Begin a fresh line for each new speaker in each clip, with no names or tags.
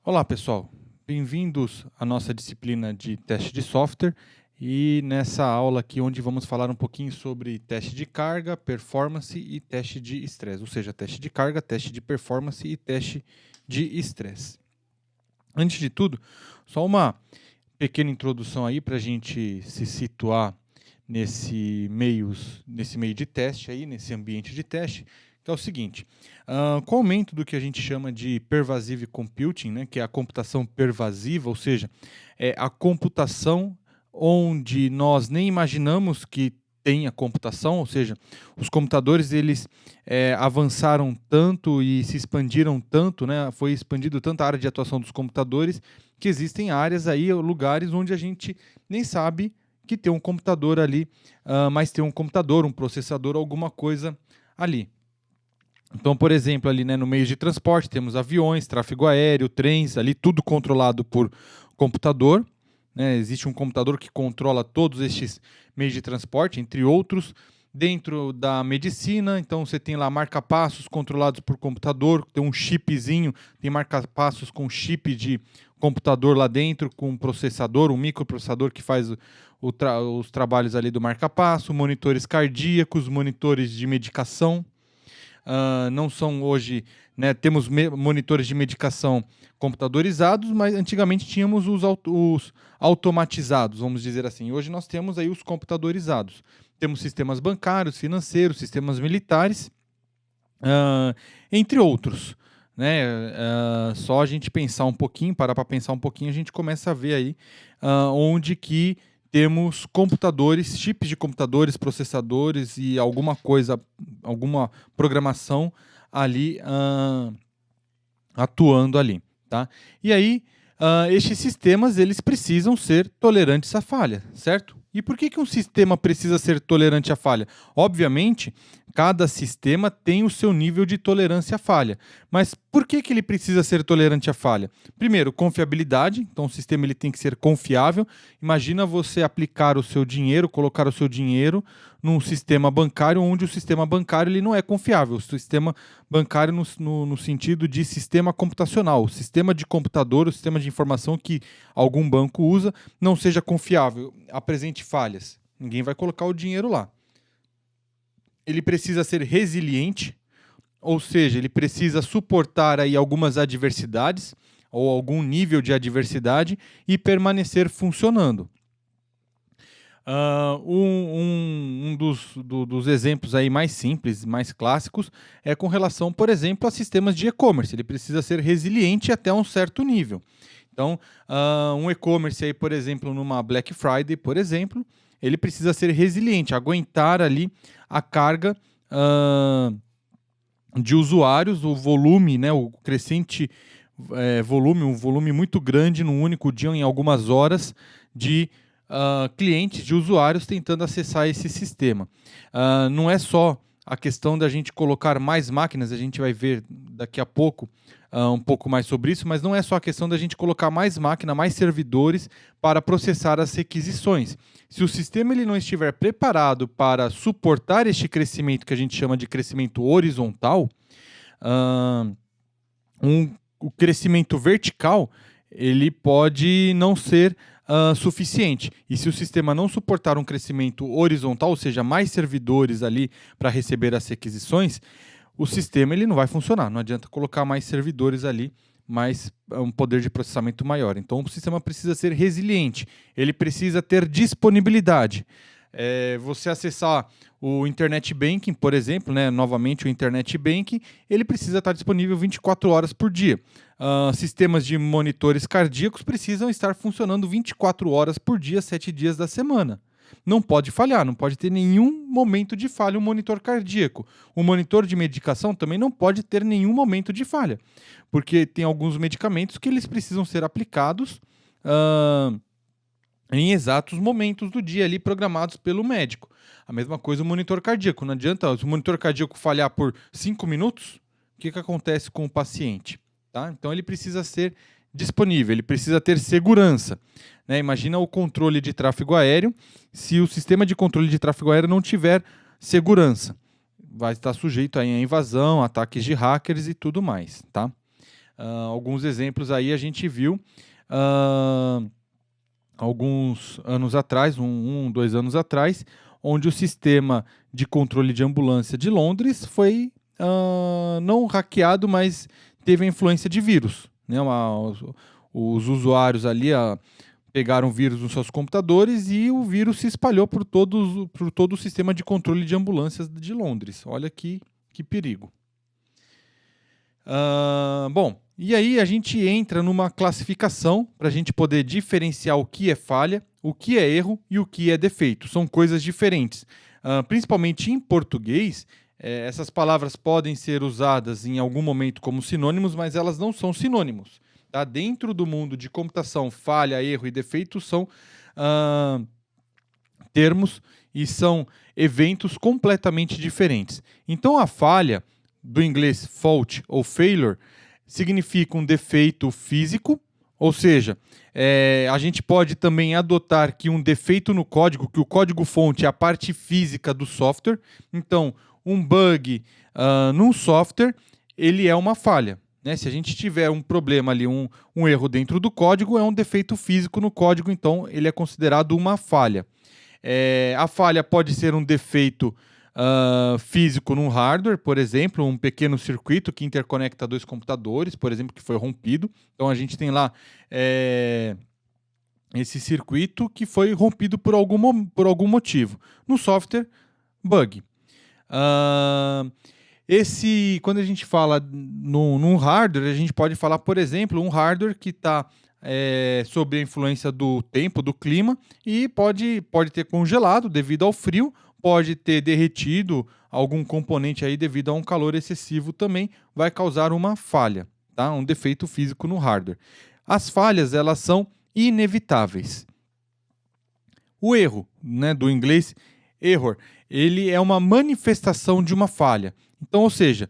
Olá, pessoal. Bem-vindos à nossa disciplina de teste de software e nessa aula aqui onde vamos falar um pouquinho sobre teste de carga, performance e teste de estresse, ou seja, teste de carga, teste de performance e teste de estresse. Antes de tudo, só uma pequena introdução aí para a gente se situar nesse meio de teste aí, nesse ambiente de teste, que é o seguinte: com o aumento do que a gente chama de pervasive computing, né, que é a computação pervasiva, ou seja, é a computação onde nós nem imaginamos que tenha computação, ou seja, os computadores eles avançaram tanto e se expandiram tanto, né, foi expandido tanta área de atuação dos computadores que existem áreas aí, lugares onde a gente nem sabe que tem um computador ali, mas tem um computador, um processador, alguma coisa ali. Então, por exemplo, ali, né, no meio de transporte temos aviões, tráfego aéreo, trens, ali tudo controlado por computador, né? Existe um computador que controla todos estes meios de transporte, entre outros. Dentro da medicina, então você tem lá marca-passos controlados por computador, tem um chipzinho, tem marca-passos com chip de computador lá dentro, com um processador, um microprocessador que faz os trabalhos ali do marca-passo, monitores cardíacos, monitores de medicação. Não são hoje, né, temos monitores de medicação computadorizados, mas antigamente tínhamos os automatizados, vamos dizer assim. Hoje nós temos aí os computadorizados. Temos sistemas bancários, financeiros, sistemas militares, entre outros. Né? Só a gente pensar um pouquinho, parar para pensar um pouquinho, a gente começa a ver aí onde que temos computadores, chips de computadores, processadores e alguma coisa, alguma programação ali atuando ali, tá? E aí, estes sistemas eles precisam ser tolerantes à falha, certo? E por que um sistema precisa ser tolerante à falha? Obviamente, cada sistema tem o seu nível de tolerância à falha. Mas por que ele precisa ser tolerante à falha? Primeiro, confiabilidade. Então, o sistema ele tem que ser confiável. Imagina você aplicar o seu dinheiro, colocar o seu dinheiro num sistema bancário onde o sistema bancário ele não é confiável. O sistema bancário no sentido de sistema computacional. O sistema de computador, o sistema de informação que algum banco usa, não seja confiável, apresente falhas. Ninguém vai colocar o dinheiro lá. Ele precisa ser resiliente, ou seja, ele precisa suportar aí algumas adversidades ou algum nível de adversidade e permanecer funcionando. Um dos exemplos aí mais simples, mais clássicos, é com relação, por exemplo, a sistemas de e-commerce. Ele precisa ser resiliente até um certo nível. Então, um e-commerce aí, por exemplo, numa Black Friday, por exemplo, ele precisa ser resiliente, aguentar ali a carga de usuários, o volume, né, o crescente volume, um volume muito grande num único dia, em algumas horas, de clientes, de usuários tentando acessar esse sistema. Não é só a questão da gente colocar mais máquinas, a gente vai ver daqui a pouco um pouco mais sobre isso, mas não é só a questão da gente colocar mais máquina, mais servidores para processar as requisições. Se o sistema ele não estiver preparado para suportar este crescimento que a gente chama de crescimento horizontal, o crescimento vertical ele pode não ser suficiente. E se o sistema não suportar um crescimento horizontal, ou seja, mais servidores ali para receber as requisições, o sistema ele não vai funcionar. Não adianta colocar mais servidores ali, mais um poder de processamento maior. Então o sistema precisa ser resiliente, ele precisa ter disponibilidade. Você acessar o Internet Banking, por exemplo, né, novamente o Internet Banking, ele precisa estar disponível 24 horas por dia. Sistemas de monitores cardíacos precisam estar funcionando 24 horas por dia, 7 dias da semana. Não pode falhar, não pode ter nenhum momento de falha um monitor cardíaco. O monitor de medicação também não pode ter nenhum momento de falha, porque tem alguns medicamentos que eles precisam ser aplicados em exatos momentos do dia ali programados pelo médico. A mesma coisa o monitor cardíaco. Não adianta se o monitor cardíaco falhar por 5 minutos, o que acontece com o paciente? Tá? Então ele precisa ser disponível, ele precisa ter segurança. Né? Imagina o controle de tráfego aéreo, se o sistema de controle de tráfego aéreo não tiver segurança. Vai estar sujeito aí a invasão, ataques de hackers e tudo mais. Tá? Alguns exemplos aí a gente viu alguns anos atrás, 2 anos atrás, onde o sistema de controle de ambulância de Londres foi não hackeado, mas teve a influência de vírus, né? Os usuários ali pegaram vírus nos seus computadores e o vírus se espalhou por todo o sistema de controle de ambulâncias de Londres. Olha que perigo. Bom, e aí a gente entra numa classificação para a gente poder diferenciar o que é falha, o que é erro e o que é defeito. São coisas diferentes. Principalmente em português, essas palavras podem ser usadas em algum momento como sinônimos, mas elas não são sinônimos. Tá? Dentro do mundo de computação, falha, erro e defeito são termos e são eventos completamente diferentes. Então a falha, do inglês fault ou failure, significa um defeito físico, ou seja, a gente pode também adotar que um defeito no código, que o código-fonte é a parte física do software. Então, um bug num software, ele é uma falha. Né? Se a gente tiver um problema ali, um erro dentro do código, é um defeito físico no código, então ele é considerado uma falha. A falha pode ser um defeito físico num hardware, por exemplo, um pequeno circuito que interconecta dois computadores, por exemplo, que foi rompido. Então a gente tem lá esse circuito que foi rompido por algum motivo. No software, bug. Quando a gente fala num hardware, a gente pode falar, por exemplo, um hardware que está sob a influência do tempo, do clima, e pode ter congelado devido ao frio, pode ter derretido algum componente aí devido a um calor excessivo também, vai causar uma falha, tá? Um defeito físico no hardware. As falhas, elas são inevitáveis. O erro, né, do inglês error, ele é uma manifestação de uma falha. Então, ou seja,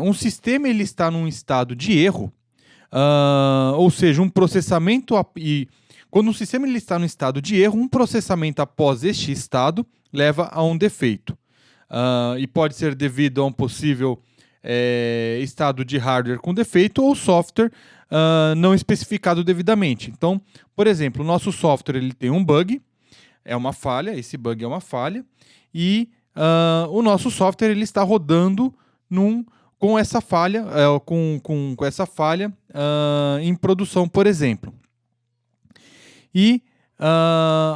um sistema ele está num estado de erro, ou seja, um processamento quando o sistema ele está no estado de erro, um processamento após este estado leva a um defeito. E pode ser devido a um possível estado de hardware com defeito ou software não especificado devidamente. Então, por exemplo, o nosso software ele tem um bug, é uma falha, esse bug é uma falha, e o nosso software ele está rodando com essa falha, com essa falha em produção, por exemplo. E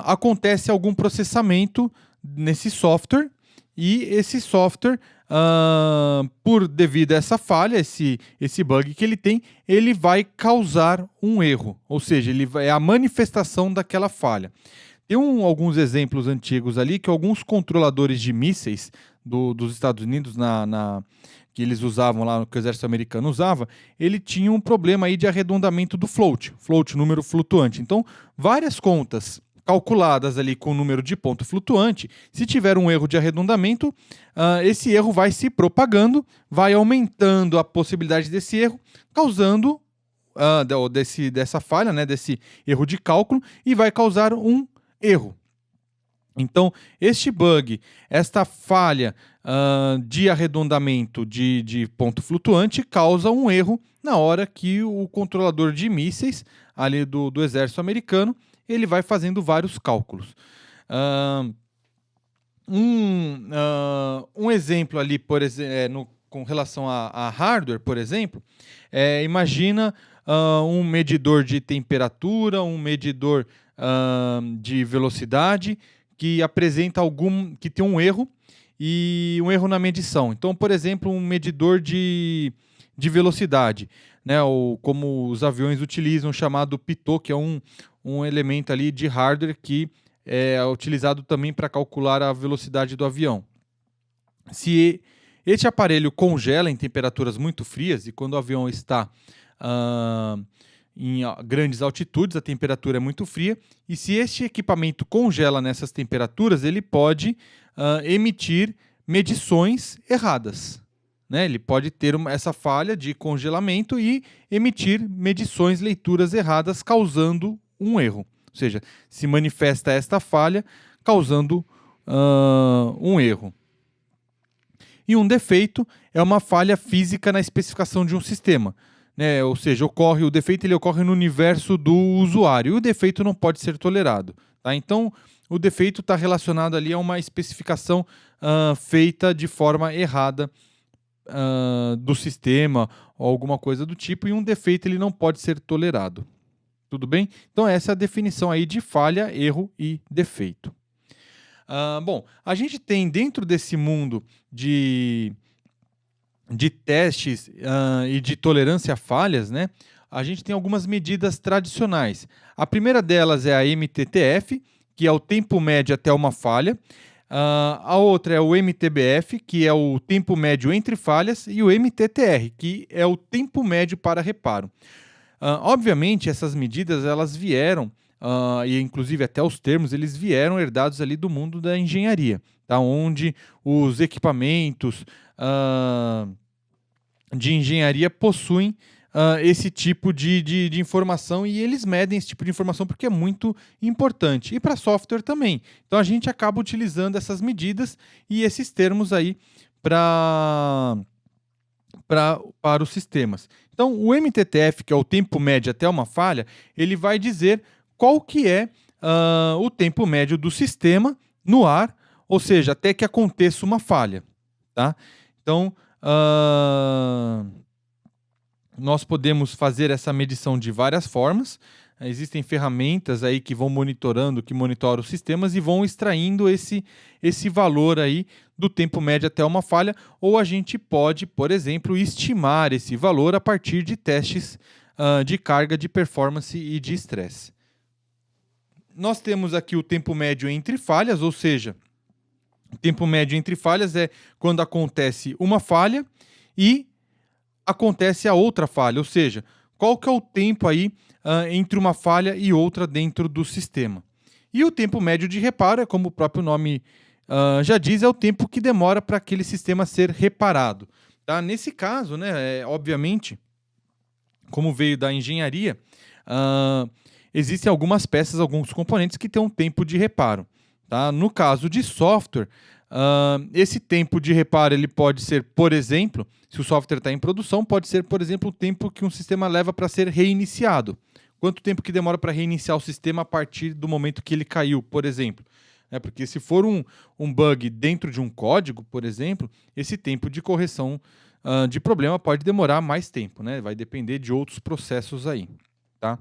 acontece algum processamento nesse software, e esse software, devido a essa falha, esse bug que ele tem, ele vai causar um erro, ou seja, é a manifestação daquela falha. Tem alguns exemplos antigos ali que alguns controladores de mísseis dos Estados Unidos, que eles usavam lá, que o exército americano usava, ele tinha um problema aí de arredondamento do float, número flutuante. Então, várias contas calculadas ali com o número de ponto flutuante, se tiver um erro de arredondamento, esse erro vai se propagando, vai aumentando a possibilidade desse erro, causando dessa falha, né, desse erro de cálculo, e vai causar um erro. Então, este bug, esta falha de arredondamento de ponto flutuante causa um erro na hora que o controlador de mísseis ali do exército americano ele vai fazendo vários cálculos. Um exemplo ali, por exemplo, com relação a hardware, por exemplo, imagina um medidor de temperatura, um medidor de velocidade que apresenta que tem um erro e um erro na medição. Então, por exemplo, um medidor de velocidade, né, ou como os aviões utilizam, chamado pitot, que é um elemento ali de hardware que é utilizado também para calcular a velocidade do avião. Se este aparelho congela em temperaturas muito frias, e quando o avião está em grandes altitudes, a temperatura é muito fria, e se este equipamento congela nessas temperaturas, ele pode emitir medições erradas. Né? Ele pode ter essa falha de congelamento e emitir medições, leituras erradas, causando um erro. Ou seja, se manifesta esta falha, causando um erro. E um defeito é uma falha física na especificação de um sistema. né? Ou seja, o defeito ele ocorre no universo do usuário e o defeito não pode ser tolerado. Tá? Então, o defeito está relacionado ali a uma especificação feita de forma errada do sistema ou alguma coisa do tipo, e um defeito ele não pode ser tolerado. Tudo bem? Então essa é a definição aí de falha, erro e defeito. Bom, a gente tem dentro desse mundo de testes e de tolerância a falhas, né? A gente tem algumas medidas tradicionais. A primeira delas é a MTTF, que é o tempo médio até uma falha. A outra é o MTBF, que é o tempo médio entre falhas, e o MTTR, que é o tempo médio para reparo. Obviamente, essas medidas elas vieram, e inclusive até os termos, eles vieram herdados ali do mundo da engenharia, tá? Onde os equipamentos de engenharia possuem esse tipo de informação, e eles medem esse tipo de informação porque é muito importante. E para software também. Então a gente acaba utilizando essas medidas e esses termos aí para os sistemas. Então o MTTF, que é o tempo médio até uma falha, ele vai dizer qual que é o tempo médio do sistema no ar, ou seja, até que aconteça uma falha. Tá? Então, nós podemos fazer essa medição de várias formas. Existem ferramentas aí que vão monitoram os sistemas e vão extraindo esse valor aí do tempo médio até uma falha, ou a gente pode, por exemplo, estimar esse valor a partir de testes de carga, de performance e de estresse. Nós temos aqui o tempo médio entre falhas, ou seja, o tempo médio entre falhas é quando acontece uma falha e acontece a outra falha, ou seja, qual que é o tempo aí entre uma falha e outra dentro do sistema. E o tempo médio de reparo, como o próprio nome já diz, é o tempo que demora para aquele sistema ser reparado. Tá? Nesse caso, né, obviamente, como veio da engenharia, existem algumas peças, alguns componentes que têm um tempo de reparo. Tá? No caso de software, esse tempo de reparo ele pode ser, por exemplo, se o software está em produção, pode ser, por exemplo, o tempo que um sistema leva para ser reiniciado. Quanto tempo que demora para reiniciar o sistema a partir do momento que ele caiu, por exemplo. Porque se for um bug dentro de um código, por exemplo, esse tempo de correção de problema pode demorar mais tempo, né? Vai depender de outros processos aí. Tá?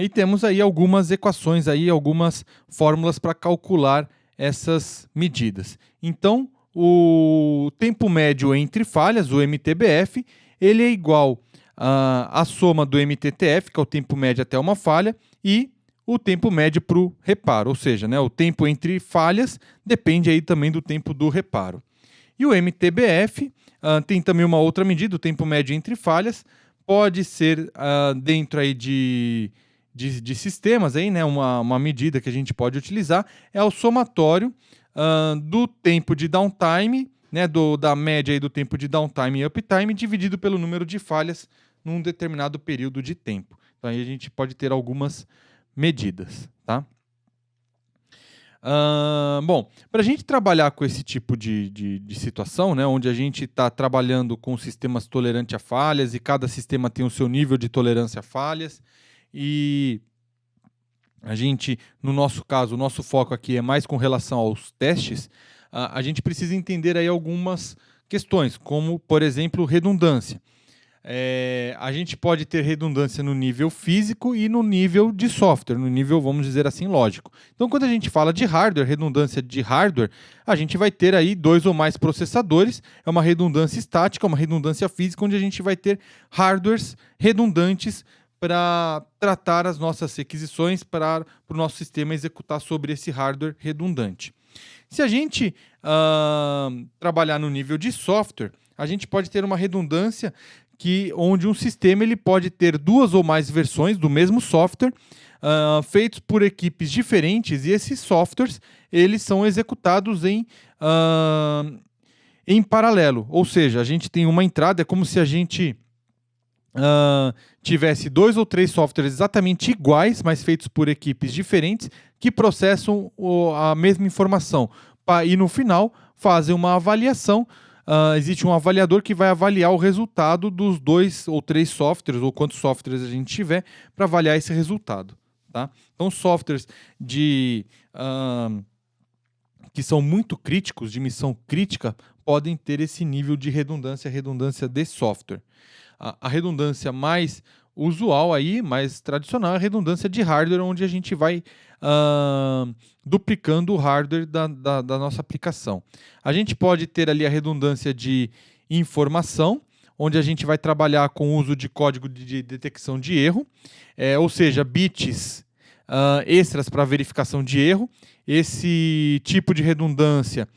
E temos aí algumas equações, aí, algumas fórmulas para calcular essas medidas. Então, o tempo médio entre falhas, o MTBF, ele é igual à soma do MTTF, que é o tempo médio até uma falha, e o tempo médio para o reparo, ou seja, né, o tempo entre falhas depende aí também do tempo do reparo. E o MTBF tem também uma outra medida, o tempo médio entre falhas, pode ser dentro aí de sistemas, aí, né, uma medida que a gente pode utilizar, é o somatório do tempo de downtime, né, da média aí do tempo de downtime e uptime, dividido pelo número de falhas num determinado período de tempo. Então aí a gente pode ter algumas medidas. Tá? Bom, para a gente trabalhar com esse tipo de situação, né, onde a gente está trabalhando com sistemas tolerantes a falhas e cada sistema tem o seu nível de tolerância a falhas, e a gente, no nosso caso, o nosso foco aqui é mais com relação aos testes, a gente precisa entender aí algumas questões, como, por exemplo, redundância. A gente pode ter redundância no nível físico e no nível de software, no nível, vamos dizer assim, lógico. Então, quando a gente fala de hardware, redundância de hardware, a gente vai ter aí 2 ou mais processadores, é uma redundância estática, uma redundância física, onde a gente vai ter hardwares redundantes para tratar as nossas requisições para o nosso sistema executar sobre esse hardware redundante. Se a gente trabalhar no nível de software, a gente pode ter uma redundância onde um sistema ele pode ter 2 ou mais versões do mesmo software feitos por equipes diferentes, e esses softwares eles são executados em paralelo. Ou seja, a gente tem uma entrada, é como se a gente tivesse 2 ou 3 softwares exatamente iguais, mas feitos por equipes diferentes, que processam a mesma informação e no final fazem uma avaliação existe um avaliador que vai avaliar o resultado dos 2 ou 3 softwares, ou quantos softwares a gente tiver, para avaliar esse resultado. Tá? Então, softwares que são muito críticos, de missão crítica, podem ter esse nível de redundância de software. A redundância mais usual aí, mais tradicional, é a redundância de hardware, onde a gente vai duplicando o hardware da nossa aplicação. A gente pode ter ali a redundância de informação, onde a gente vai trabalhar com o uso de código de detecção de erro, ou seja, bits extras para verificação de erro. Esse tipo de redundância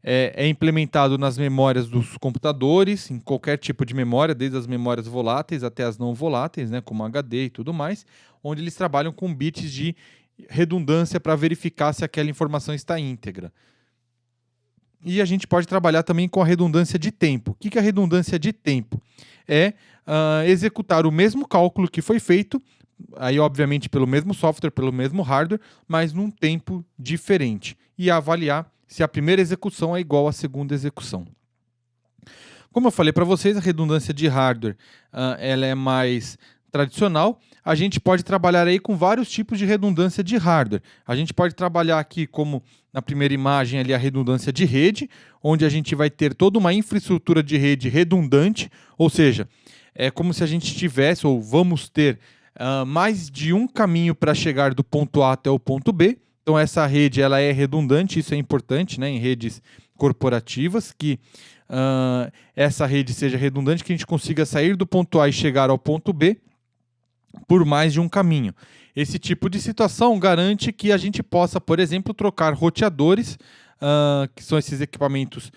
é implementado nas memórias dos computadores, em qualquer tipo de memória, desde as memórias voláteis até as não voláteis, né, como HD e tudo mais, onde eles trabalham com bits de redundância para verificar se aquela informação está íntegra. E a gente pode trabalhar também com a redundância de tempo. O que é a redundância de tempo? É executar o mesmo cálculo que foi feito, aí obviamente pelo mesmo software, pelo mesmo hardware, mas num tempo diferente, e avaliar se a primeira execução é igual à segunda execução. Como eu falei para vocês, a redundância de hardware ela é mais tradicional. A gente pode trabalhar aí com vários tipos de redundância de hardware. A gente pode trabalhar aqui, como na primeira imagem ali, a redundância de rede, onde a gente vai ter toda uma infraestrutura de rede redundante, ou seja, é como se a gente tivesse, ou vamos ter, mais de um caminho para chegar do ponto A até o ponto B. Então essa rede ela é redundante, isso é importante, né, em redes corporativas, que essa rede seja redundante, que a gente consiga sair do ponto A e chegar ao ponto B por mais de um caminho. Esse tipo de situação garante que a gente possa, por exemplo, trocar roteadores, que são esses equipamentos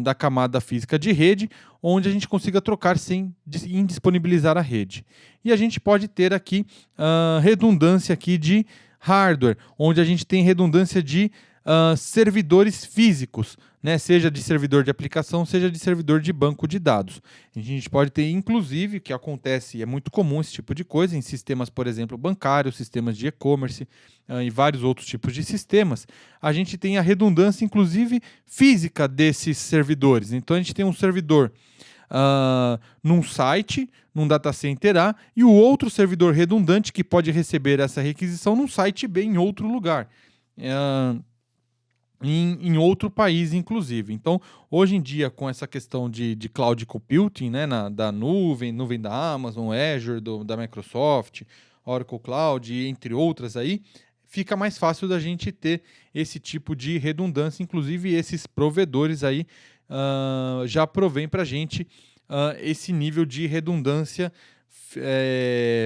da camada física de rede, onde a gente consiga trocar sem indisponibilizar a rede. E a gente pode ter aqui redundância aqui de hardware, onde a gente tem redundância de servidores físicos, né? Seja de servidor de aplicação, seja de servidor de banco de dados. A gente pode ter, inclusive, que acontece, é muito comum esse tipo de coisa, em sistemas, por exemplo, bancários, sistemas de e-commerce e vários outros tipos de sistemas, a gente tem a redundância, inclusive, física desses servidores. Então, a gente tem um servidor num site, num data center A, e o outro servidor redundante que pode receber essa requisição num site B em outro lugar. Em outro país, inclusive. Então, hoje em dia, com essa questão de cloud computing, né, da nuvem da Amazon, Azure, da Microsoft, Oracle Cloud, entre outras aí, fica mais fácil da gente ter esse tipo de redundância. Inclusive, esses provedores aí já provém para a gente esse nível de redundância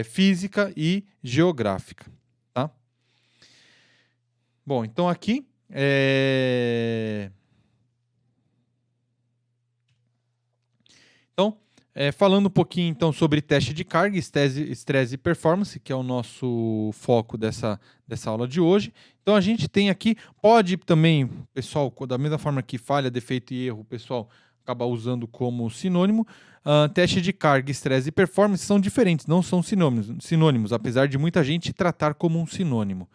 física e geográfica. Tá? Bom, então aqui Então, falando um pouquinho então sobre teste de carga, estresse e performance, que é o nosso foco dessa aula de hoje. Então a gente tem aqui, pode também, pessoal, da mesma forma que falha, defeito e erro, o pessoal acaba usando como sinônimo. Teste de carga, estresse e performance são diferentes, não são sinônimos, apesar de muita gente tratar como um sinônimo.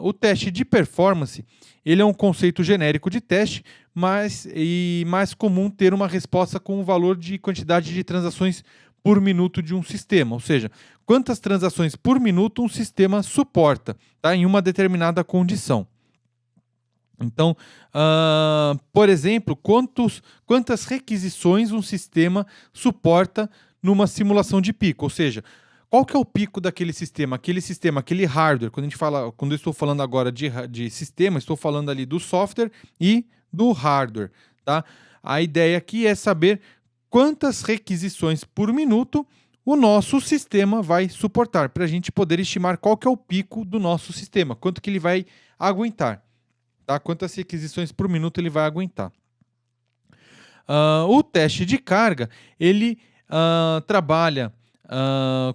O teste de performance, ele é um conceito genérico de teste, mas mais comum ter uma resposta com o valor de quantidade de transações por minuto de um sistema, ou seja, quantas transações por minuto um sistema suporta, tá, em uma determinada condição. Então, por exemplo, quantas requisições um sistema suporta numa simulação de pico, ou seja, qual que é o pico daquele sistema? Aquele hardware, quando eu estou falando agora de sistema, estou falando ali do software e do hardware. Tá? A ideia aqui é saber quantas requisições por minuto o nosso sistema vai suportar, para a gente poder estimar qual que é o pico do nosso sistema, quanto que ele vai aguentar. Tá? Quantas requisições por minuto ele vai aguentar. O teste de carga, ele trabalha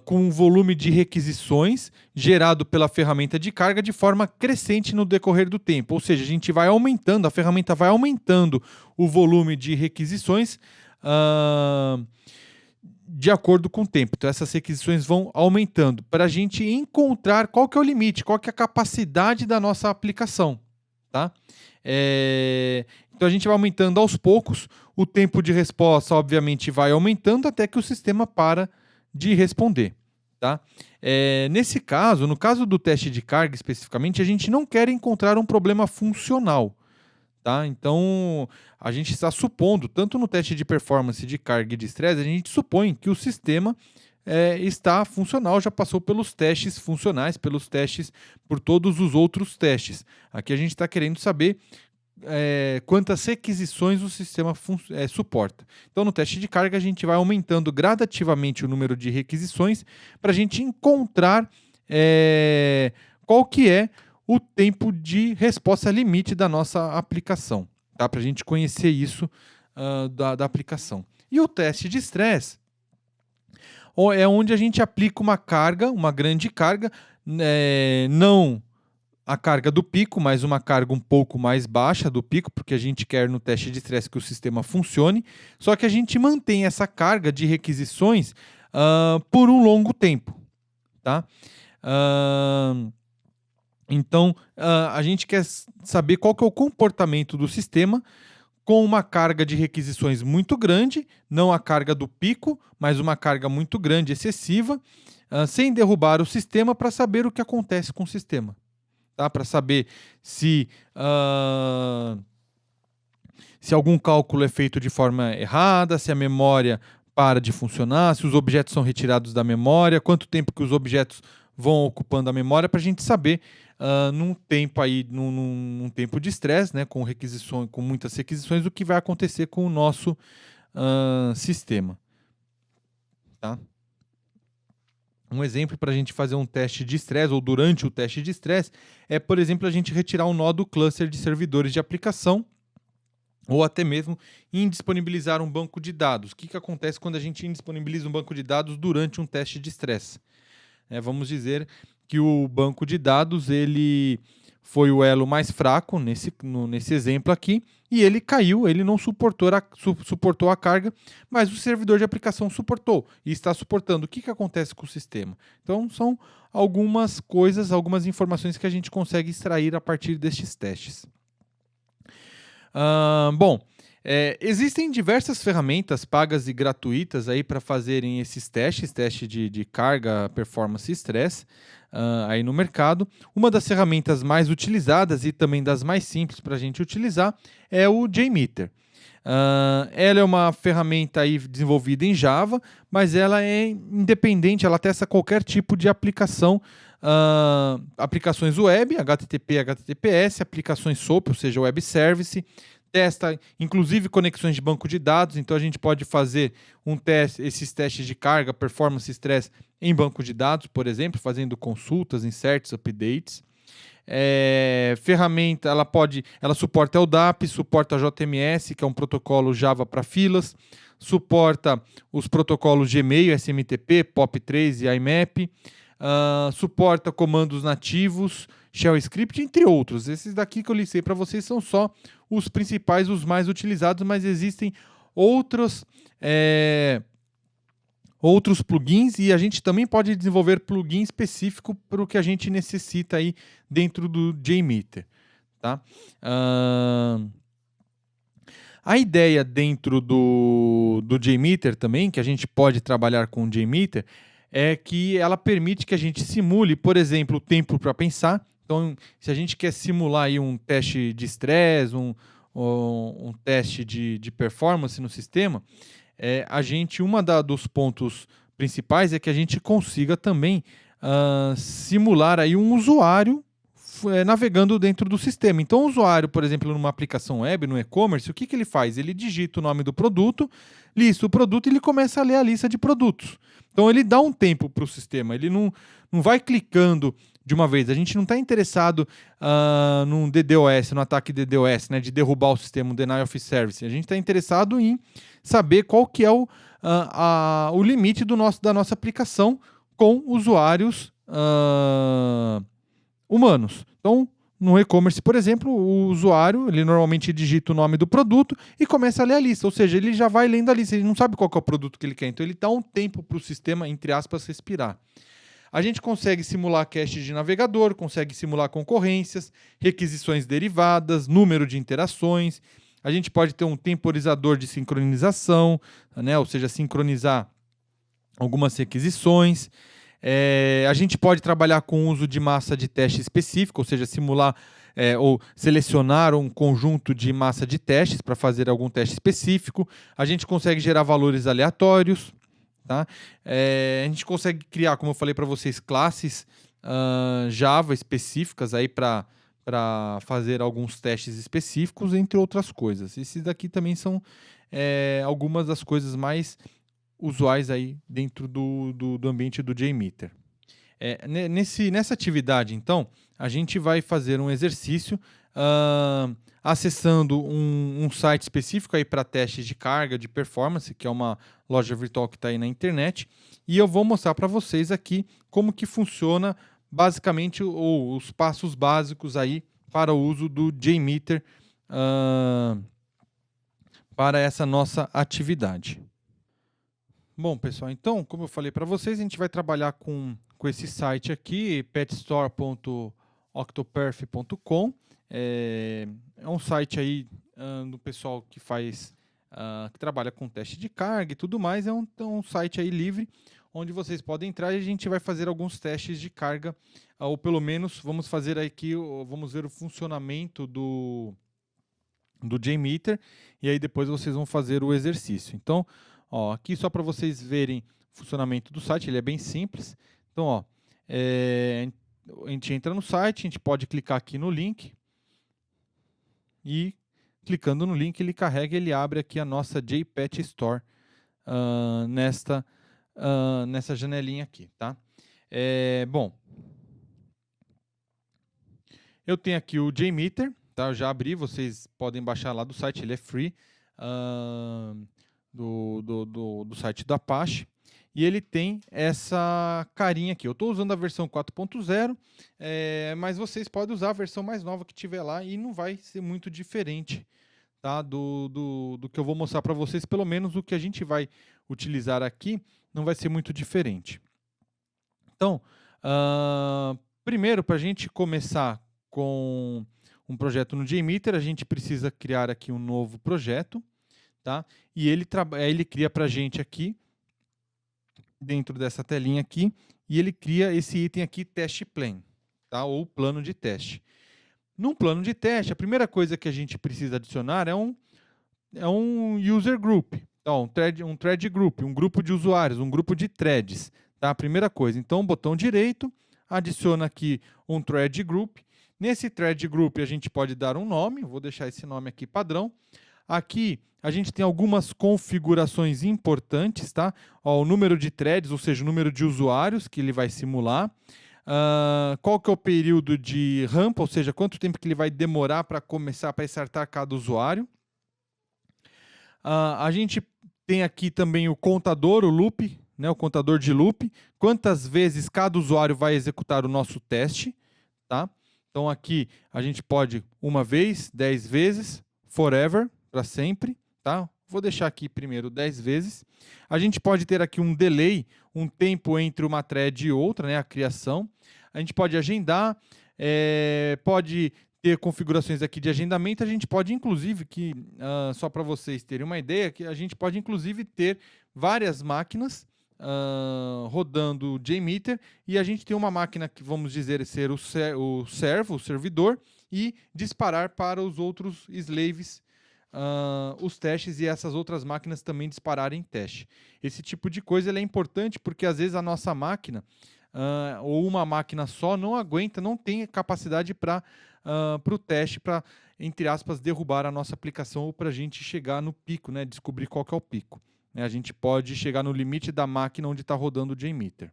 com um volume de requisições gerado pela ferramenta de carga de forma crescente no decorrer do tempo. Ou seja, a gente vai aumentando, a ferramenta vai aumentando o volume de requisições de acordo com o tempo. Então, essas requisições vão aumentando para a gente encontrar qual que é o limite, qual que é a capacidade da nossa aplicação. Tá? Então a gente vai aumentando aos poucos, o tempo de resposta obviamente vai aumentando até que o sistema para de responder. Tá? Nesse caso, no caso do teste de carga especificamente, a gente não quer encontrar um problema funcional. Tá? Então, a gente está supondo, tanto no teste de performance de carga e de estresse, a gente supõe que o sistema está funcional, já passou pelos testes funcionais, por todos os outros testes. Aqui a gente está querendo saber quantas requisições o sistema suporta. Então, no teste de carga, a gente vai aumentando gradativamente o número de requisições para a gente encontrar qual que é o tempo de resposta limite da nossa aplicação, tá? Para a gente conhecer isso da aplicação. E o teste de estresse é onde a gente aplica uma carga, uma grande carga, não a carga do pico, mas uma carga um pouco mais baixa do pico, porque a gente quer no teste de estresse que o sistema funcione, só que a gente mantém essa carga de requisições por um longo tempo. Tá? Então, a gente quer saber qual que é o comportamento do sistema com uma carga de requisições muito grande, não a carga do pico, mas uma carga muito grande, excessiva, sem derrubar o sistema, para saber o que acontece com o sistema. Tá? Para saber se algum cálculo é feito de forma errada, se a memória para de funcionar, se os objetos são retirados da memória, quanto tempo que os objetos vão ocupando a memória, para a gente saber num tempo de estresse, né, com muitas requisições, o que vai acontecer com o nosso sistema. Tá? Um exemplo para a gente fazer um teste de estresse, ou durante o teste de estresse, é, por exemplo, a gente retirar um nó do cluster de servidores de aplicação, ou até mesmo indisponibilizar um banco de dados. O que acontece quando a gente indisponibiliza um banco de dados durante um teste de estresse? Vamos dizer que o banco de dados ele foi o elo mais fraco nesse exemplo aqui, e ele caiu, ele não suportou a carga, mas o servidor de aplicação suportou e está suportando. O que acontece com o sistema? Então, são algumas coisas, algumas informações que a gente consegue extrair a partir destes testes. Existem diversas ferramentas pagas e gratuitas aí para fazerem esses testes, de carga, performance e estresse aí no mercado. Uma das ferramentas mais utilizadas e também das mais simples para a gente utilizar é o JMeter. Ela é uma ferramenta aí desenvolvida em Java, mas ela é independente, ela testa qualquer tipo de aplicação, aplicações web, HTTP, HTTPS, aplicações SOAP, ou seja, Web Service, testa inclusive conexões de banco de dados, então a gente pode fazer esses testes de carga, performance e estresse em banco de dados, por exemplo, fazendo consultas, inserts, updates. Ferramenta, ela suporta LDAP, suporta JMS, que é um protocolo Java para filas, suporta os protocolos Gmail, SMTP, POP3 e IMAP, suporta comandos nativos, Shell Script, entre outros. Esses daqui que eu listei para vocês são só os principais, os mais utilizados, mas existem outros plugins, e a gente também pode desenvolver plugin específico para o que a gente necessita aí dentro do JMeter. Tá? A ideia dentro do JMeter também, que a gente pode trabalhar com o JMeter, é que ela permite que a gente simule, por exemplo, o tempo para pensar. Então, se a gente quer simular aí um teste de estresse, um teste de performance no sistema, dos pontos principais é que a gente consiga também simular aí um usuário navegando dentro do sistema. Então, o usuário, por exemplo, numa aplicação web, no e-commerce, o que ele faz? Ele digita o nome do produto, lista o produto e ele começa a ler a lista de produtos. Então, ele dá um tempo para o sistema, ele não vai clicando de uma vez. A gente não está interessado num DDoS, no ataque DDoS, né, de derrubar o sistema, um Denial of Service. A gente está interessado em saber qual que é o limite da nossa aplicação com usuários humanos. Então, no e-commerce, por exemplo, o usuário, ele normalmente digita o nome do produto e começa a ler a lista, ou seja, ele já vai lendo a lista, ele não sabe qual que é o produto que ele quer, então ele dá um tempo para o sistema, entre aspas, respirar. A gente consegue simular cache de navegador, consegue simular concorrências, requisições derivadas, número de interações. A gente pode ter um temporizador de sincronização, né? Ou seja, sincronizar algumas requisições. A gente pode trabalhar com o uso de massa de teste específica, ou seja, simular ou selecionar um conjunto de massa de testes para fazer algum teste específico. A gente consegue gerar valores aleatórios. Tá? A gente consegue criar, como eu falei para vocês, classes Java específicas aí para fazer alguns testes específicos, entre outras coisas. Esses daqui também são algumas das coisas mais usuais aí dentro do ambiente do JMeter. Nessa atividade, então, a gente vai fazer um exercício acessando um site específico aí para testes de carga, de performance, que é uma loja virtual que está aí na internet, e eu vou mostrar para vocês aqui como que funciona basicamente os passos básicos aí para o uso do JMeter para essa nossa atividade. Bom, pessoal, então, como eu falei para vocês, a gente vai trabalhar com esse site aqui, petstore.octoperf.com. É um site aí do pessoal que que trabalha com teste de carga e tudo mais. É um site aí livre, onde vocês podem entrar e a gente vai fazer alguns testes de carga, ou pelo menos vamos fazer aqui, vamos ver o funcionamento do JMeter, e aí depois vocês vão fazer o exercício. Então, ó, aqui só para vocês verem o funcionamento do site, ele é bem simples. Então, ó, a gente entra no site, a gente pode clicar aqui no link, e clicando no link ele carrega, ele abre aqui a nossa JPET Store nessa janelinha aqui, tá? Bom, eu tenho aqui o JMeter, tá? Eu já abri, vocês podem baixar lá do site, ele é free, do site da Apache. E ele tem essa carinha aqui. Eu estou usando a versão 4.0, mas vocês podem usar a versão mais nova que tiver lá e não vai ser muito diferente, tá, do que eu vou mostrar para vocês. Pelo menos o que a gente vai utilizar aqui não vai ser muito diferente. Então, primeiro, para a gente começar com um projeto no JMeter, a gente precisa criar aqui um novo projeto, tá? E ele cria para a gente aqui, dentro dessa telinha aqui, e ele cria esse item aqui, test plan, tá? Ou plano de teste. Num plano de teste, a primeira coisa que a gente precisa adicionar é um user group, então, um thread group, um grupo de usuários, um grupo de threads, tá? A primeira coisa. Então, botão direito, adiciona aqui um thread group. Nesse thread group a gente pode dar um nome, vou deixar esse nome aqui padrão. Aqui a gente tem algumas configurações importantes, tá? Ó, o número de threads, ou seja, o número de usuários que ele vai simular. Qual que é o período de rampa, ou seja, quanto tempo que ele vai demorar para começar, para startar cada usuário. A gente tem aqui também o contador, o loop, né, o contador de loop, quantas vezes cada usuário vai executar o nosso teste, tá? Então aqui a gente pode uma vez, 10 vezes, forever, para sempre, tá? Vou deixar aqui primeiro 10 vezes. A gente pode ter aqui um delay, um tempo entre uma thread e outra, né, a criação. A gente pode agendar, pode ter configurações aqui de agendamento. A gente pode, inclusive, só para vocês terem uma ideia, que a gente pode, inclusive, ter várias máquinas rodando o JMeter, e a gente tem uma máquina que vamos dizer ser o servo, o servidor, e disparar para os outros slaves os testes, e essas outras máquinas também dispararem teste. Esse tipo de coisa ele é importante porque às vezes a nossa máquina ou uma máquina só não aguenta, não tem capacidade para o teste, para, entre aspas, derrubar a nossa aplicação, ou para a gente chegar no pico, né, descobrir qual que é o pico. A gente pode chegar no limite da máquina onde está rodando o JMeter.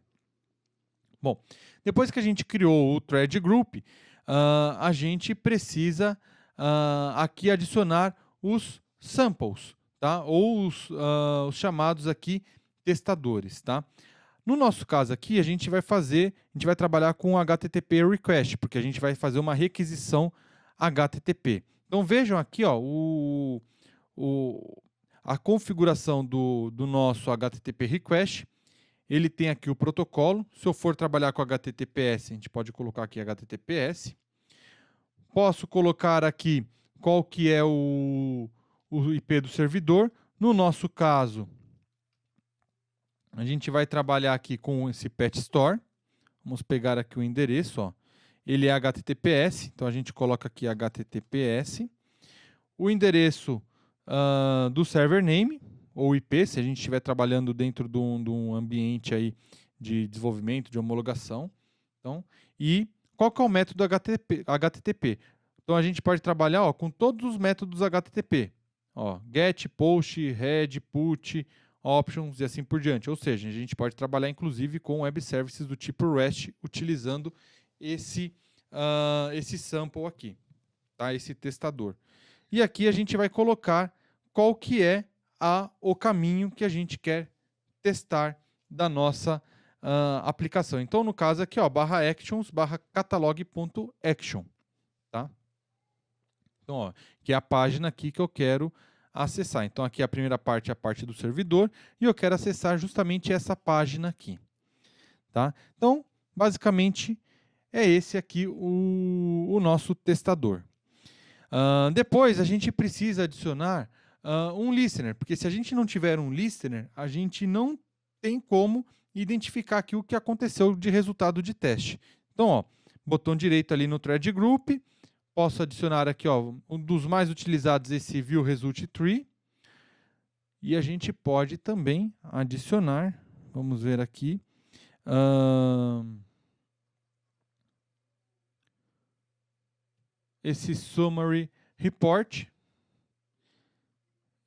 Bom, depois que a gente criou o thread group, a gente precisa aqui adicionar os samples, tá? Ou os chamados aqui testadores, tá? No nosso caso aqui, a gente vai trabalhar com HTTP request, porque a gente vai fazer uma requisição HTTP. Então vejam aqui, ó, a configuração do nosso HTTP request. Ele tem aqui o protocolo. Se eu for trabalhar com HTTPS, a gente pode colocar aqui HTTPS. Posso colocar aqui qual que é o IP do servidor. No nosso caso, a gente vai trabalhar aqui com esse Pet Store. Vamos pegar aqui o endereço, ó. Ele é HTTPS, então a gente coloca aqui HTTPS. O endereço do server name, ou IP, se a gente estiver trabalhando dentro de um ambiente aí de desenvolvimento, de homologação. Então, e qual que é o método HTTP? Então a gente pode trabalhar, ó, com todos os métodos HTTP. Ó, get, post, read, put, options e assim por diante. Ou seja, a gente pode trabalhar inclusive com web services do tipo REST, utilizando esse sample aqui, tá? Esse testador. E aqui a gente vai colocar qual que é o caminho que a gente quer testar da nossa aplicação. Então, no caso aqui, ó, /actions /catalog.action, tá? Então, ó, que é a página aqui que eu quero acessar. Então, aqui a primeira parte é a parte do servidor e eu quero acessar justamente essa página aqui, tá? Então, basicamente, é esse aqui o nosso testador. Depois, a gente precisa adicionar um listener, porque se a gente não tiver um listener, a gente não tem como identificar aqui o que aconteceu de resultado de teste. Então, ó, botão direito ali no Thread Group, posso adicionar aqui, ó, um dos mais utilizados, esse View Result Tree, e a gente pode também adicionar, vamos ver aqui, esse Summary Report,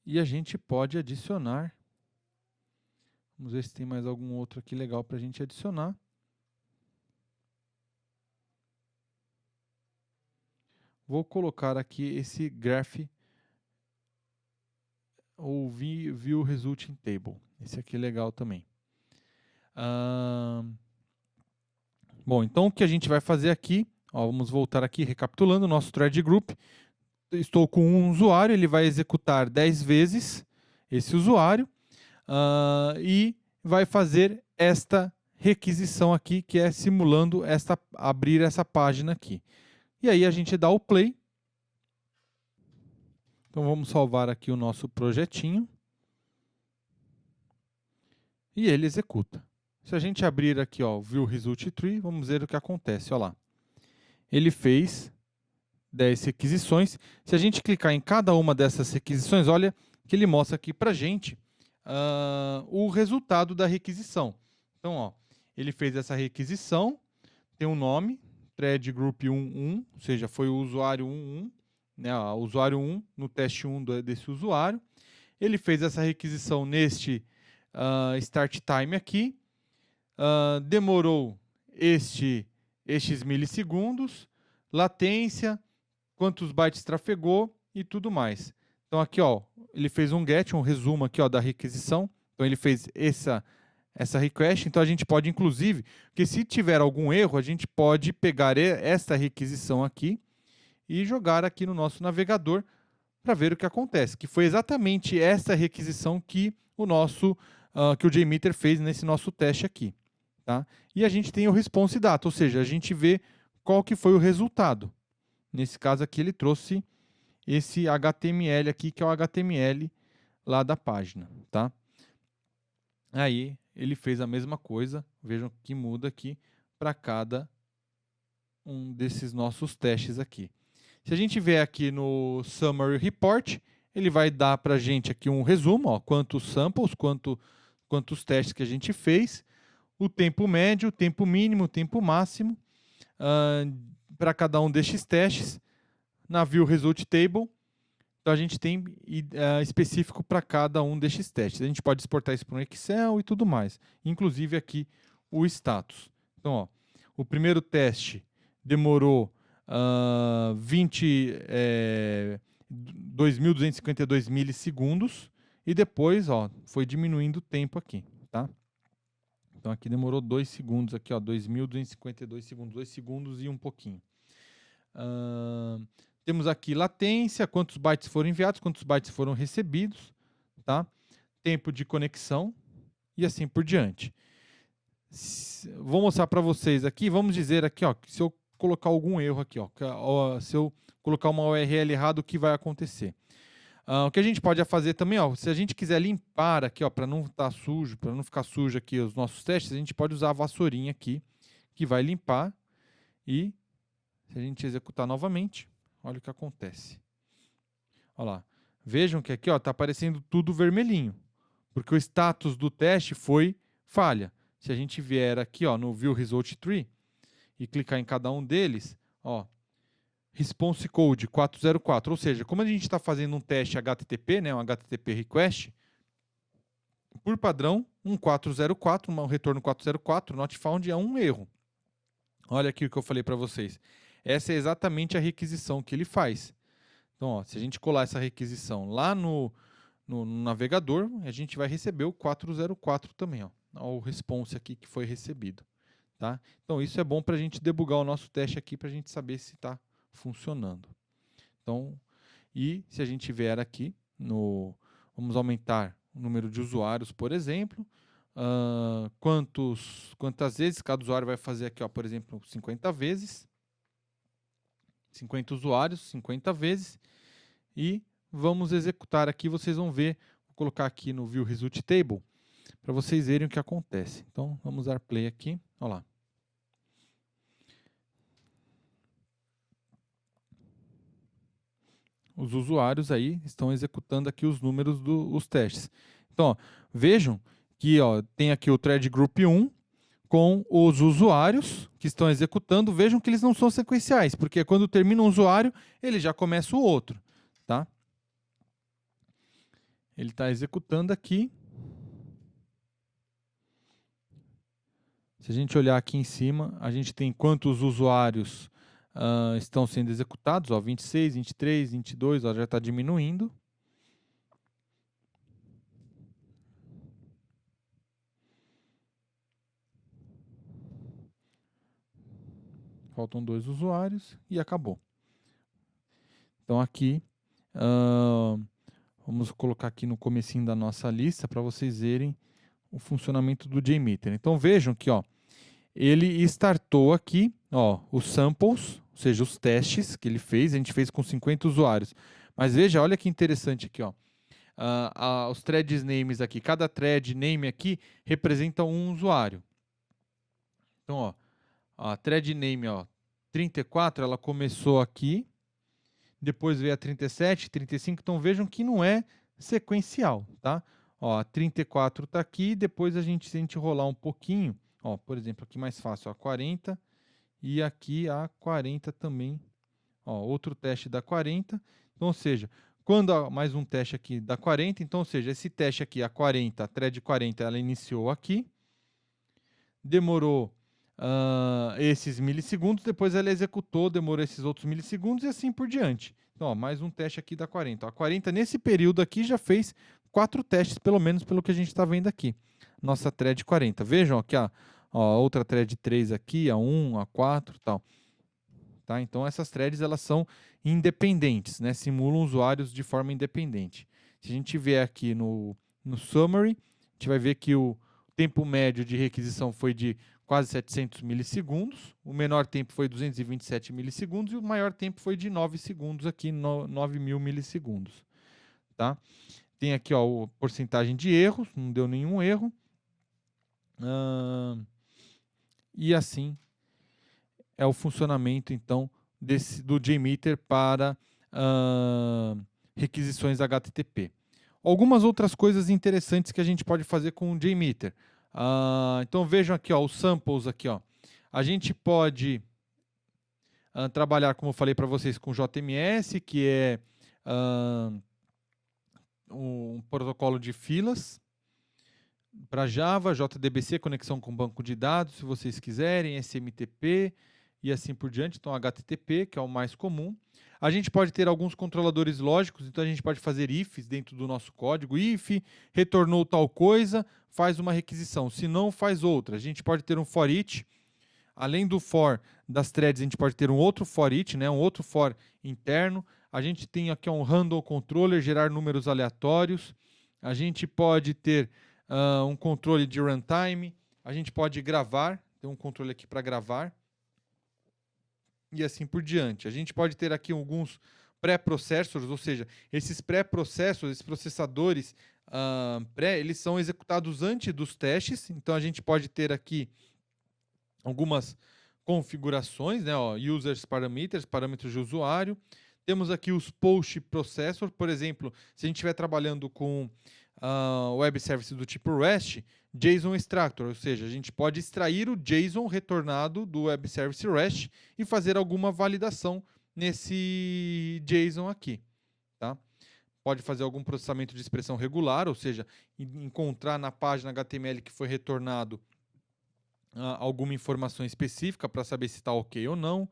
e a gente pode adicionar, vamos ver se tem mais algum outro aqui legal para a gente adicionar. Vou colocar aqui esse Graph ou View Resulting Table. Esse aqui é legal também. Bom, então o que a gente vai fazer aqui, ó, vamos voltar aqui recapitulando o nosso Thread Group. Estou com um usuário, ele vai executar 10 vezes esse usuário e vai fazer esta requisição aqui, que é simulando abrir essa página aqui. E aí a gente dá o play. Então vamos salvar aqui o nosso projetinho. E ele executa. Se a gente abrir aqui, ó, View Result Tree, vamos ver o que acontece. Ó lá. Ele fez 10 requisições. Se a gente clicar em cada uma dessas requisições, olha que ele mostra aqui para a gente o resultado da requisição. Então, ó, ele fez essa requisição, tem um nome, Thread Group 11, ou seja, foi o usuário 11, né, o usuário 1 no teste 1 desse usuário. Ele fez essa requisição neste start time aqui, demorou estes milissegundos, latência, quantos bytes trafegou e tudo mais. Então aqui, ó, ele fez um get, um resumo aqui, ó, da requisição. Então ele fez essa request. Então a gente pode, inclusive, porque se tiver algum erro, a gente pode pegar esta requisição aqui e jogar aqui no nosso navegador para ver o que acontece. Que foi exatamente essa requisição que o JMeter fez nesse nosso teste aqui, tá? E a gente tem o response data, ou seja, a gente vê qual que foi o resultado. Nesse caso aqui ele trouxe esse HTML aqui, que é o HTML lá da página, tá? Aí ele fez a mesma coisa, vejam que muda aqui para cada um desses nossos testes aqui. Se a gente vier aqui no Summary Report, ele vai dar para a gente aqui um resumo, ó, quantos samples, quantos testes que a gente fez, o tempo médio, o tempo mínimo, o tempo máximo, para cada um destes testes, na View Result Table. Então a gente tem específico para cada um destes testes. A gente pode exportar isso para um Excel e tudo mais. Inclusive aqui o status. Então, ó, o primeiro teste demorou 2.252 milissegundos e depois, ó, foi diminuindo o tempo aqui, tá? Então aqui demorou 2 segundos aqui, ó, 2.252 segundos, 2 segundos e um pouquinho. Temos aqui latência, quantos bytes foram enviados, quantos bytes foram recebidos, tá? Tempo de conexão e assim por diante. Vou mostrar para vocês aqui, vamos dizer aqui, ó, que se eu colocar algum erro aqui, ó, se eu colocar uma URL errada, o que vai acontecer? O que a gente pode fazer também, ó, se a gente quiser limpar aqui, ó, para não estar sujo, para não ficar sujo aqui os nossos testes, a gente pode usar a vassourinha aqui, que vai limpar, e se a gente executar novamente, olha o que acontece. Olha lá. Vejam que aqui está aparecendo tudo vermelhinho, porque o status do teste foi falha. Se a gente vier aqui no View Result Tree e clicar em cada um deles, Response Code 404, ou seja, como a gente está fazendo um teste HTTP, né, um HTTP Request, por padrão, um 404, um retorno 404, not found, é um erro. Olha aqui o que eu falei para vocês. Essa é exatamente a requisição que ele faz. Então, se a gente colar essa requisição lá no navegador, a gente vai receber o 404 também. Olha o response aqui que foi recebido. Tá? Então, isso é bom para a gente debugar o nosso teste aqui, para a gente saber se está funcionando. Então, e se a gente vier aqui, vamos aumentar o número de usuários, por exemplo, quantas vezes cada usuário vai fazer aqui, por exemplo, 50 vezes, 50 usuários, 50 vezes, e vamos executar aqui, vocês vão ver, vou colocar aqui no View Result Table, para vocês verem o que acontece. Então, vamos dar play aqui, olha lá. Os usuários aí estão executando aqui os números dos testes. Então, vejam que tem aqui o thread group 1 com os usuários que estão executando. Vejam que eles não são sequenciais, porque quando termina um usuário, ele já começa o outro. Tá? Ele está executando aqui. Se a gente olhar aqui em cima, a gente tem quantos usuários estão sendo executados, 26, 23, 22, já está diminuindo. Faltam 2 usuários e acabou. Então aqui, vamos colocar aqui no comecinho da nossa lista para vocês verem o funcionamento do JMeter. Então vejam que ele startou aqui os samples, ou seja, os testes que ele fez, a gente fez com 50 usuários. Mas veja, olha que interessante aqui, os threads names aqui, cada thread name aqui representa um usuário. Então, a thread name 34, ela começou aqui, depois veio a 37, 35, então vejam que não é sequencial, tá? A 34 está aqui, depois se a gente rolar um pouquinho, por exemplo, aqui mais fácil, a 40, e aqui a 40 também, outro teste da 40, então, ou seja, quando mais um teste aqui da 40, então, ou seja, esse teste aqui, a 40, a thread 40, ela iniciou aqui, demorou esses milissegundos, depois ela executou, demorou esses outros milissegundos e assim por diante. Então, mais um teste aqui da 40. A 40, nesse período aqui, já fez 4 testes, pelo menos pelo que a gente está vendo aqui. Nossa thread 40. Vejam aqui, outra thread 3 aqui, a 1, a 4 e tal. Tá? Então, essas threads elas são independentes, né? Simulam usuários de forma independente. Se a gente vier aqui no Summary, a gente vai ver que o tempo médio de requisição foi de quase 700 milissegundos, o menor tempo foi 227 milissegundos e o maior tempo foi de 9 segundos aqui, 9.000 milissegundos. Tá? Tem aqui a porcentagem de erros, não deu nenhum erro. E assim é o funcionamento então do JMeter para requisições HTTP. Algumas outras coisas interessantes que a gente pode fazer com o JMeter. Então vejam aqui os samples aqui. A gente pode trabalhar, como eu falei para vocês, com JMS, que é um protocolo de filas. Para Java, JDBC, conexão com banco de dados, se vocês quiserem, SMTP e assim por diante. Então, HTTP, que é o mais comum. A gente pode ter alguns controladores lógicos, então a gente pode fazer ifs dentro do nosso código. If, retornou tal coisa, faz uma requisição. Se não, faz outra. A gente pode ter um for each. Além do for das threads, a gente pode ter um outro for each, né? Um outro for interno. A gente tem aqui um handle controller, gerar números aleatórios. A gente pode ter um controle de runtime, A gente pode gravar, tem um controle aqui para gravar, e assim por diante. A gente pode ter aqui alguns pré-processors, ou seja, esses pré-processos, esses processadores eles são executados antes dos testes, então a gente pode ter aqui algumas configurações, né? Ó, users parameters, parâmetros de usuário. Temos aqui os post processor, por exemplo, se a gente estiver trabalhando com web service do tipo REST, JSON extractor, ou seja, a gente pode extrair o JSON retornado do web service REST e fazer alguma validação nesse JSON aqui, tá? Pode fazer algum processamento de expressão regular, ou seja, encontrar na página HTML que foi retornado alguma informação específica para saber se está ok ou não.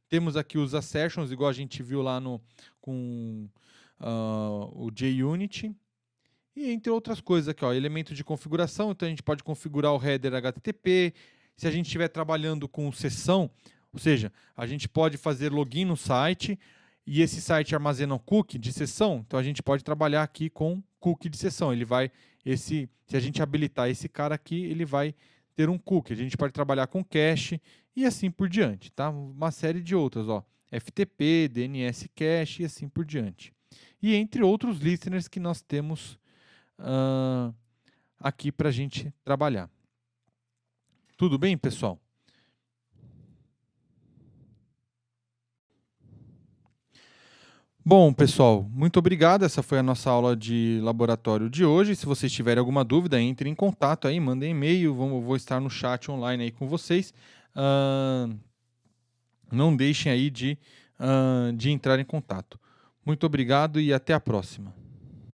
Temos aqui os assertions, igual a gente viu lá com o JUnit. E entre outras coisas aqui, ó, elemento de configuração, então a gente pode configurar o header HTTP. Se a gente estiver trabalhando com sessão, ou seja, a gente pode fazer login no site e esse site armazena um cookie de sessão, então a gente pode trabalhar aqui com cookie de sessão. Se a gente habilitar esse cara aqui, ele vai ter um cookie. A gente pode trabalhar com cache e assim por diante, tá? Uma série de outras, ó, FTP, DNS cache e assim por diante. E entre outros listeners que nós temos aqui para a gente trabalhar. Tudo bem, pessoal? Bom, pessoal, muito obrigado. Essa foi a nossa aula de laboratório de hoje. Se vocês tiverem alguma dúvida, entrem em contato aí, mandem e-mail. Vou estar no chat online aí com vocês. Não deixem aí de entrar em contato. Muito obrigado e até a próxima.